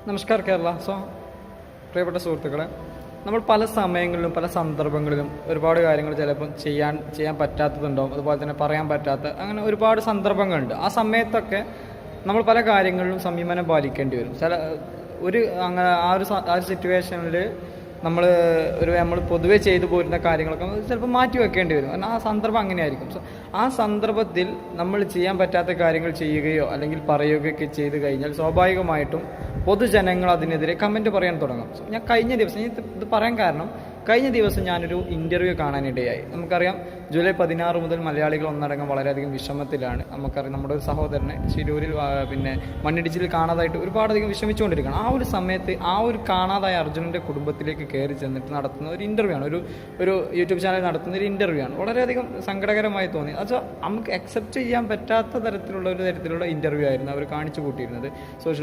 നമസ്കാരം കേരള. പ്രിയപ്പെട്ട സുഹൃത്തുക്കളെ, നമ്മൾ പല സമയങ്ങളിലും പല സന്ദർഭങ്ങളിലും ഒരുപാട് കാര്യങ്ങൾ ചിലപ്പം ചെയ്യാൻ പറ്റാത്തതുണ്ടാവും, അതുപോലെ തന്നെ പറയാൻ പറ്റാത്ത അങ്ങനെ ഒരുപാട് സന്ദർഭങ്ങളുണ്ട്. ആ സമയത്തൊക്കെ നമ്മൾ പല കാര്യങ്ങളിലും സംയമനം പാലിക്കേണ്ടി വരും. അങ്ങനെ ആ ഒരു സിറ്റുവേഷനിൽ നമ്മൾ പൊതുവെ ചെയ്തു പോരുന്ന കാര്യങ്ങളൊക്കെ ചിലപ്പോൾ മാറ്റി വെക്കേണ്ടി വരും. കാരണം ആ സന്ദർഭം അങ്ങനെയായിരിക്കും. ആ സന്ദർഭത്തിൽ നമ്മൾ ചെയ്യാൻ പറ്റാത്ത കാര്യങ്ങൾ ചെയ്യുകയോ അല്ലെങ്കിൽ പറയുകയൊക്കെ ചെയ്തു കഴിഞ്ഞാൽ സ്വാഭാവികമായിട്ടും പൊതുജനങ്ങൾ അതിനെതിരെ കമൻറ്റ് പറയാൻ തുടങ്ങും. ഞാൻ കഴിഞ്ഞ ദിവസം ഇത് പറയാൻ കാരണം, കഴിഞ്ഞ ദിവസം ഞാനൊരു ഇൻ്റർവ്യൂ കാണാനിടയായി. നമുക്കറിയാം, ജൂലൈ 16 മുതൽ മലയാളികൾ ഒന്നടങ്കം വളരെയധികം വിഷമത്തിലാണ്. നമുക്കറിയാം, നമ്മുടെ ഒരു സഹോദരനെ ശിരൂരിൽ മണ്ണിടിച്ചിൽ കാണാതായിട്ട് ഒരുപാടധികം വിഷമിച്ചുകൊണ്ടിരിക്കുകയാണ്. ആ ഒരു സമയത്ത് ആ ഒരു കാണാതായ അർജുനൻ്റെ കുടുംബത്തിലേക്ക് കയറി ചെന്നിട്ട് നടത്തുന്ന ഒരു ഇൻ്റർവ്യൂ ആണ്, ഒരു യൂട്യൂബ് ചാനൽ നടത്തുന്ന ഒരു ഇൻ്റർവ്യൂ ആണ്. വളരെയധികം സങ്കടകരമായി തോന്നി. അത് നമുക്ക് അക്സെപ്റ്റ് ചെയ്യാൻ പറ്റാത്ത തരത്തിലുള്ള ഇൻ്റർവ്യൂ ആയിരുന്നു അവർ കാണിച്ചു കൂട്ടിയിരുന്നത്. സോഷ്യൽ